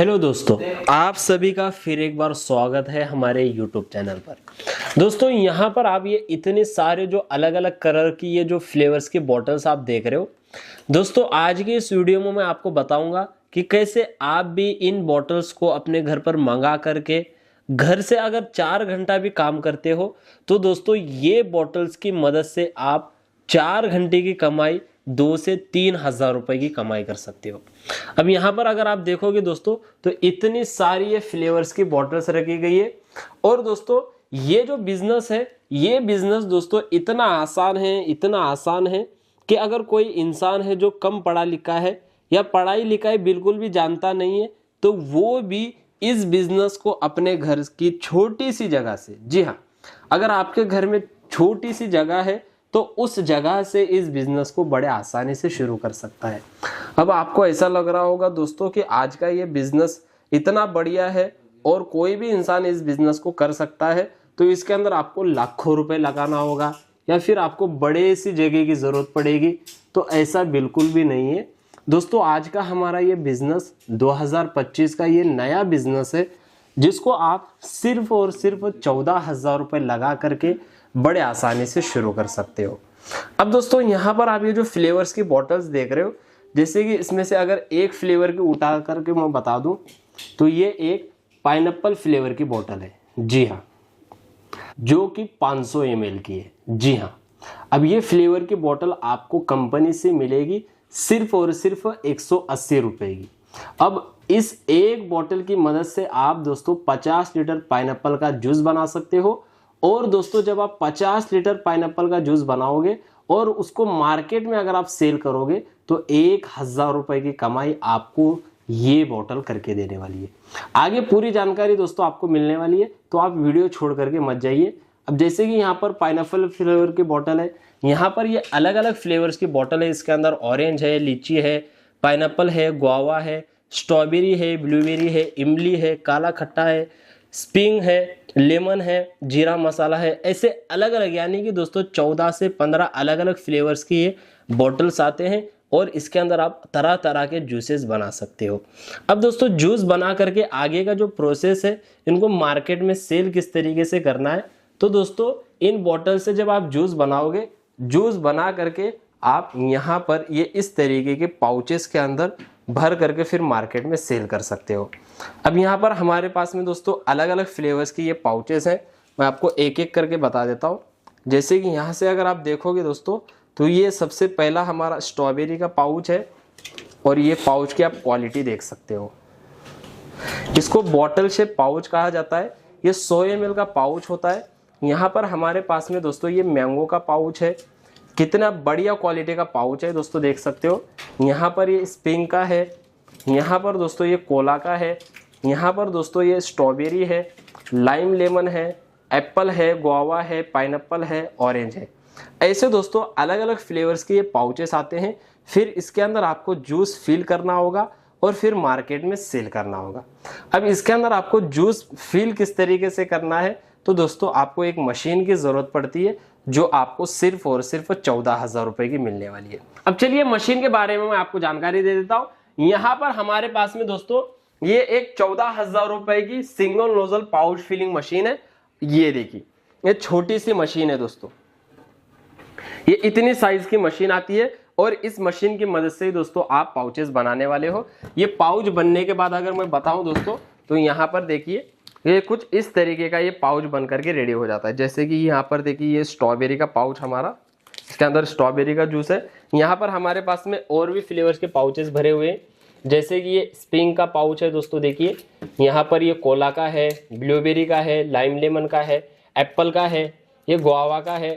Hello दोस्तों, आप सभी का फिर एक बार स्वागत है हमारे YouTube चैनल पर। दोस्तों यहाँ पर आप ये इतने सारे जो अलग अलग कलर की ये जो फ्लेवर्स के बॉटल्स आप देख रहे हो। दोस्तों आज की इस वीडियो में मैं आपको बताऊंगा कि कैसे आप भी इन बॉटल्स को अपने घर पर मंगा करके घर से अगर 4 घंटा भी काम करते हो तो दोस्तों ये बॉटल्स की मदद से आप 4 घंटे की कमाई 2 से 3 हजार रुपए की कमाई कर सकते हो। अब यहाँ पर अगर आप देखोगे दोस्तों तो इतनी सारी ये फ्लेवर्स की बॉटल्स रखी गई है। और दोस्तों ये जो बिजनेस है, ये बिजनेस दोस्तों इतना आसान है कि अगर कोई इंसान है जो कम पढ़ा लिखा है या पढ़ाई लिखाई बिल्कुल भी जानता नहीं है तो वो भी इस बिजनेस को अपने घर की छोटी सी जगह से, जी हाँ, अगर आपके घर में छोटी सी जगह है तो उस जगह से इस बिजनेस को बड़े आसानी से शुरू कर सकता है। अब आपको ऐसा लग रहा होगा दोस्तों कि आज का ये बिजनेस इतना बढ़िया है और कोई भी इंसान इस बिजनेस को कर सकता है, तो इसके अंदर आपको लाखों रुपए लगाना होगा या फिर आपको बड़े सी जगह की जरूरत पड़ेगी। तो ऐसा बिल्कुल भी नहीं है दोस्तों। आज का हमारा ये बिजनेस 2025 का ये नया बिजनेस है जिसको आप सिर्फ और सिर्फ 14,000 रुपए लगा करके बड़े आसानी से शुरू कर सकते हो। अब दोस्तों यहाँ पर आप ये जो फ्लेवर्स की बॉटल्स देख रहे हो, जैसे कि इसमें से अगर एक फ्लेवर की उठा करके मैं बता दूं तो ये एक पाइनएप्पल फ्लेवर की बॉटल है, जी हाँ, जो कि 500 ml की है, जी हाँ। अब ये फ्लेवर की बॉटल आपको कंपनी से मिलेगी सिर्फ और सिर्फ 180 रुपए की। अब इस एक बॉटल की मदद से आप दोस्तों 50 लीटर पाइनएप्पल का जूस बना सकते हो। और दोस्तों जब आप 50 लीटर पाइनएप्पल का जूस बनाओगे और उसको मार्केट में अगर आप सेल करोगे तो 1,000 रुपए की कमाई आपको ये बॉटल करके देने वाली है। आगे पूरी जानकारी दोस्तों आपको मिलने वाली है, तो आप वीडियो छोड़ करके मत जाइए। अब जैसे कि यहाँ पर पाइनएप्पल फ्लेवर की बॉटल है, यहाँ पर ये अलग अलग फ्लेवर्स की बॉटल है। इसके अंदर ऑरेंज है, लीची है, पाइनएप्पल है, गुआवा है, स्ट्रॉबेरी है, ब्लूबेरी है, इमली है, काला खट्टा है, स्प्रिंग है, लेमन है, जीरा मसाला है, ऐसे अलग अलग, यानी कि दोस्तों 14 से 15 अलग अलग फ्लेवर्स की ये बॉटल्स आते हैं और इसके अंदर आप तरह तरह के जूसेस बना सकते हो। अब दोस्तों जूस बना करके आगे का जो प्रोसेस है, इनको मार्केट में सेल किस तरीके से करना है, तो दोस्तों इन बॉटल से जब आप जूस बनाओगे, जूस बना करके आप यहाँ पर ये इस तरीके के पाउचेस के अंदर भर करके फिर मार्केट में सेल कर सकते हो। अब यहाँ पर हमारे पास में दोस्तों अलग अलग फ्लेवर्स की ये पाउचेस हैं, मैं आपको एक एक करके बता देता हूँ। जैसे कि यहाँ से अगर आप देखोगे दोस्तों तो ये सबसे पहला हमारा स्ट्रॉबेरी का पाउच है और ये पाउच की आप क्वालिटी देख सकते हो। इसको बॉटल शेप पाउच कहा जाता है। ये 100 ml का पाउच होता है। यहाँ पर हमारे पास में दोस्तों ये मैंगो का पाउच है, कितना बढ़िया क्वालिटी का पाउच है दोस्तों, देख सकते हो। यहाँ पर ये स्प्रिंग का है, यहाँ पर दोस्तों ये कोला का है, यहाँ पर दोस्तों ये स्ट्रॉबेरी है, लाइम लेमन है, एप्पल है, गुआवा है, पाइनएप्पल है, ऑरेंज है। ऐसे दोस्तों अलग अलग फ्लेवर्स के ये पाउचेस आते हैं। फिर इसके अंदर आपको जूस फिल करना होगा और फिर मार्केट में सेल करना होगा। अब इसके अंदर आपको जूस फिल किस तरीके से करना है, तो दोस्तों आपको एक मशीन की जरूरत पड़ती है जो आपको सिर्फ और सिर्फ 14,000 रुपए की मिलने वाली है। अब चलिए मशीन के बारे में मैं आपको जानकारी दे देता हूं। यहाँ पर हमारे पास में दोस्तों ये एक 14,000 रुपए की single nozzle pouch filling machine है। ये देखिए, ये छोटी सी मशीन है दोस्तों, ये इतनी साइज की मशीन आती है और इस मशीन की मदद से ही दोस्तों आप पाउचेस बनाने वाले हो। ये पाउच बनने के बाद अगर मैं बताऊं दोस्तों तो यहाँ पर देखिए ये कुछ इस तरीके का ये पाउच बन करके रेडी हो जाता है। जैसे कि यहाँ पर देखिए ये स्ट्रॉबेरी का पाउच हमारा, इसके अंदर स्ट्रॉबेरी का जूस है। यहाँ पर हमारे पास में और भी फ्लेवर्स के पाउचेस भरे हुए हैं, जैसे कि ये स्प्रिंग का पाउच है दोस्तों, देखिए यहाँ पर ये कोला का है, ब्लूबेरी का है, लाइम लेमन का है, एप्पल का है, ये गुआवा का है,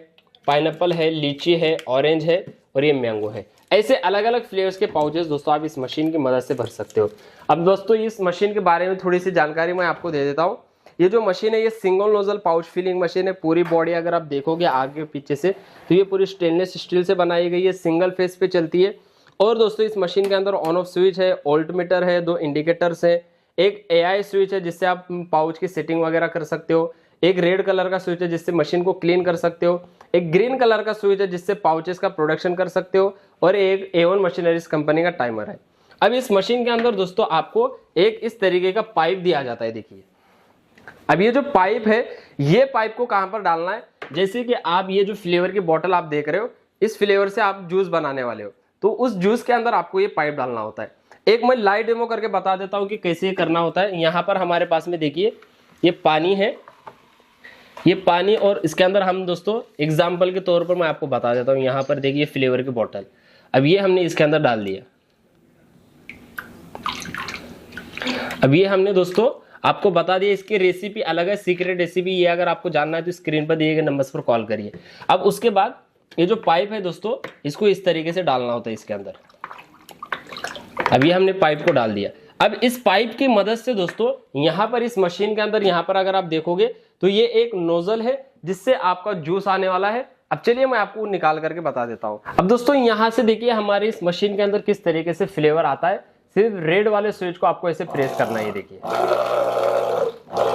पाइनएप्पल है, लीची है, ऑरेंज है और ये मैंगो है। ऐसे अलग अलग फ्लेवर्स के पाउचेस दोस्तों आप इस मशीन की मदद से भर सकते हो। अब दोस्तों इस मशीन के बारे में थोड़ी सी जानकारी मैं आपको दे देता हूँ। ये जो मशीन है ये single nozzle pouch filling machine है। पूरी बॉडी अगर आप देखोगे आगे पीछे से तो ये पूरी स्टेनलेस स्टील से बनाई गई है, सिंगल फेस पे चलती है। और दोस्तों इस मशीन के अंदर ऑन ऑफ स्विच है, ऑल्टमीटर है, 2 इंडिकेटर्स है, एक AI स्विच है जिससे आप पाउच की सेटिंग वगैरह कर सकते हो, एक रेड कलर का स्विच है जिससे मशीन को क्लीन कर सकते हो, एक ग्रीन कलर का स्विच है जिससे पाउचेस का प्रोडक्शन कर सकते हो और एक A1 मशीनरीज कंपनी का टाइमर है। अब इस मशीन के अंदर दोस्तों आपको एक इस तरीके का पाइप दिया जाता है। देखिए अब ये जो पाइप है, ये पाइप को कहां पर डालना है, जैसे कि आप ये जो फ्लेवर की बोतल आप देख रहे हो, इस फ्लेवर से आप जूस बनाने वाले हो, तो उस जूस के अंदर आपको ये पाइप डालना होता है। एक मैं लाइव डेमो करके बता देता हूं कि कैसे ये करना होता है। यहां पर हमारे पास में देखिए ये पानी है, ये पानी, और इसके अंदर हम दोस्तों एग्जाम्पल के तौर पर मैं आपको बता देता हूं। यहां पर देखिए फ्लेवर की बोतल, अब ये हमने इसके अंदर डाल दिया। अब ये हमने दोस्तों आपको बता दिया, इसकी रेसिपी अलग है, सीक्रेट रेसिपी। ये अगर आपको जानना है तो स्क्रीन पर दिए गए नंबर्स पर कॉल करिए। अब उसके बाद ये जो पाइप है दोस्तों, इसको इस तरीके से डालना होता है इसके अंदर। अब ये हमने पाइप को डाल दिया। अब इस पाइप की मदद से दोस्तों यहाँ पर इस मशीन के अंदर, यहाँ पर अगर आप देखोगे तो ये एक नोजल है जिससे आपका जूस आने वाला है। अब चलिए मैं आपको निकाल करके बता देता हूँ। अब दोस्तों यहाँ से देखिए हमारी इस मशीन के अंदर किस तरीके से फ्लेवर आता है। सिर्फ रेड वाले स्विच को आपको ऐसे प्रेस करना है, ये देखिए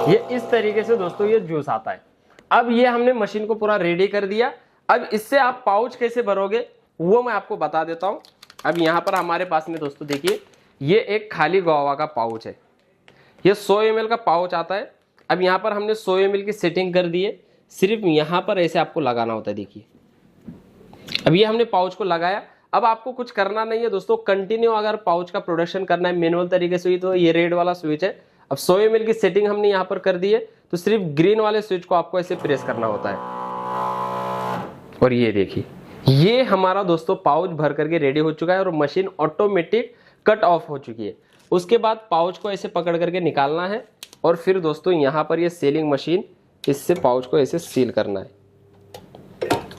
ये इस तरीके से दोस्तों ये जूस आता है। अब ये हमने मशीन को पूरा रेडी कर दिया। अब इससे आप पाउच कैसे भरोगे वो मैं आपको बता देता हूं। अब यहाँ पर हमारे पास में दोस्तों देखिए ये एक खाली गुआवा का पाउच है, ये 100 ml का पाउच आता है। अब यहाँ पर हमने 100 ml की सेटिंग कर दी है, सिर्फ यहाँ पर ऐसे आपको लगाना होता है। देखिए अब ये हमने पाउच को लगाया। अब आपको कुछ करना नहीं है दोस्तों, कंटिन्यू अगर पाउच का प्रोडक्शन करना है मैनुअल तरीके से, तो ये रेड वाला स्विच है। अब 100 ml की सेटिंग हमने यहाँ पर कर दी है, तो सिर्फ ग्रीन वाले स्विच को आपको ऐसे प्रेस करना होता है, और ये देखिए ये हमारा दोस्तों पाउच भर करके रेडी हो चुका है और मशीन ऑटोमेटिक कट ऑफ हो चुकी है। उसके बाद पाउच को ऐसे पकड़ करके निकालना है, और फिर दोस्तों यहाँ पर ये सीलिंग मशीन, इससे पाउच को ऐसे सील करना है।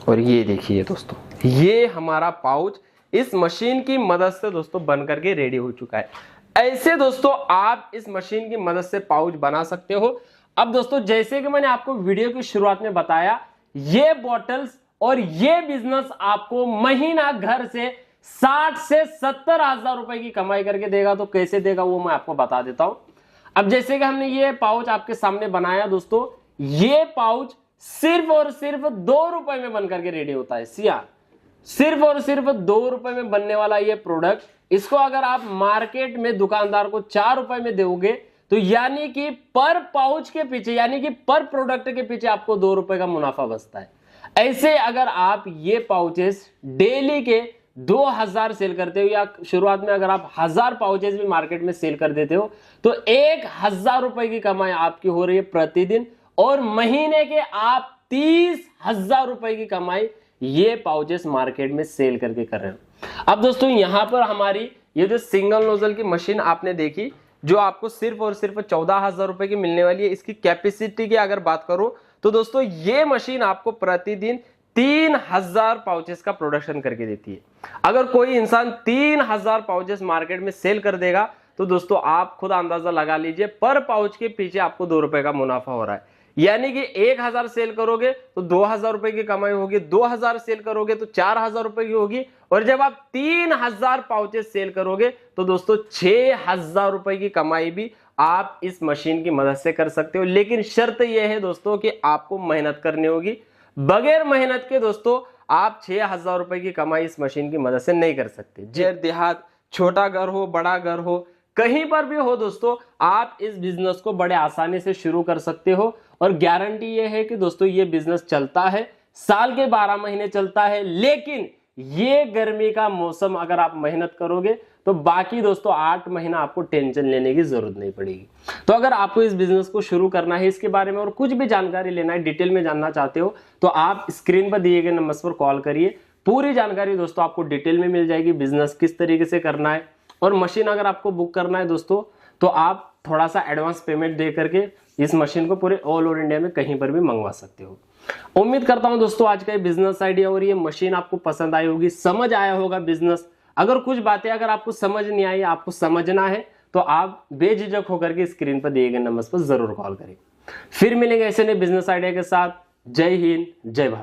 और ये देखिए दोस्तों ये हमारा पाउच इस मशीन की मदद से दोस्तों बन करके रेडी हो चुका है। ऐसे दोस्तों आप इस मशीन की मदद से पाउच बना सकते हो। अब दोस्तों जैसे कि मैंने आपको वीडियो की शुरुआत में बताया, ये बॉटल्स और ये बिजनेस आपको महीना घर से 60 से 70 हजार रुपए की कमाई करके देगा। तो कैसे देगा वो मैं आपको बता देता हूं। अब जैसे कि हमने ये पाउच आपके सामने बनाया दोस्तों, ये पाउच सिर्फ और सिर्फ 2 रुपए में बन करके रेडी होता है। सिया सिर्फ और सिर्फ 2 रुपए में बनने वाला ये प्रोडक्ट, इसको अगर आप मार्केट में दुकानदार को 4 रुपए में दोगे तो यानी कि पर पाउच के पीछे, यानी कि पर प्रोडक्ट के पीछे आपको 2 रुपए का मुनाफा बचता है। ऐसे अगर आप ये पाउचेस डेली के 2000 सेल करते हो, या शुरुआत में अगर आप 1000 पाउचेस भी मार्केट में सेल कर देते हो, तो 1000 रुपए की कमाई आपकी हो रही है प्रतिदिन, और महीने के आप 30,000 रुपए की कमाई ये पाउचेस मार्केट में सेल करके कर रहे हो। अब दोस्तों यहां पर हमारी ये जो सिंगल नोजल की मशीन आपने देखी, जो आपको सिर्फ और सिर्फ 14,000 रुपए की मिलने वाली है, इसकी कैपेसिटी की अगर बात करो तो दोस्तों ये मशीन आपको प्रतिदिन 3000 पाउचेस का प्रोडक्शन करके देती है। अगर कोई इंसान 3000 पाउचेस मार्केट में सेल कर देगा तो दोस्तों आप खुद अंदाजा लगा लीजिए, पर पाउच के पीछे आपको 2 रुपए का मुनाफा हो रहा है। यानी कि 1000 सेल करोगे तो 2000 रुपए की कमाई होगी, 2000 सेल करोगे तो 4000 रुपए की होगी, और जब आप 3000 पाउचेस सेल करोगे तो दोस्तों 6000 रुपए की कमाई भी आप इस मशीन की मदद से कर सकते हो। लेकिन शर्त यह है दोस्तों कि आपको मेहनत करनी होगी। बगैर मेहनत के दोस्तों आप 6000 रुपए की कमाई इस मशीन की मदद से नहीं कर सकते। जैसे देहात, छोटा घर हो, बड़ा घर हो, कहीं पर भी हो दोस्तों, आप इस बिजनेस को बड़े आसानी से शुरू कर सकते हो। और गारंटी ये है कि दोस्तों ये बिजनेस चलता है, साल के 12 महीने चलता है। लेकिन ये गर्मी का मौसम अगर आप मेहनत करोगे तो बाकी दोस्तों 8 महीना आपको टेंशन लेने की जरूरत नहीं पड़ेगी। तो अगर आपको इस बिजनेस को शुरू करना है, इसके बारे में और कुछ भी जानकारी लेना है, डिटेल में जानना चाहते हो, तो आप स्क्रीन पर दिए गए नंबर पर कॉल करिए। पूरी जानकारी दोस्तों आपको डिटेल में मिल जाएगी, बिजनेस किस तरीके से करना है। और मशीन अगर आपको बुक करना है दोस्तों, तो आप थोड़ा सा एडवांस पेमेंट दे करके इस मशीन को पूरे ऑल ओवर इंडिया में कहीं पर भी मंगवा सकते हो। उम्मीद करता हूं दोस्तों आज का ये बिजनेस आइडिया और ये मशीन आपको पसंद आई होगी, समझ आया होगा बिजनेस। अगर कुछ बातें अगर आपको समझ नहीं आई, आपको समझना है, तो आप बेझिझक होकर के स्क्रीन पर दिए गए नंबर पर जरूर कॉल करें। फिर मिलेंगे ऐसे नए बिजनेस आइडिया के साथ। जय हिंद, जय भारत।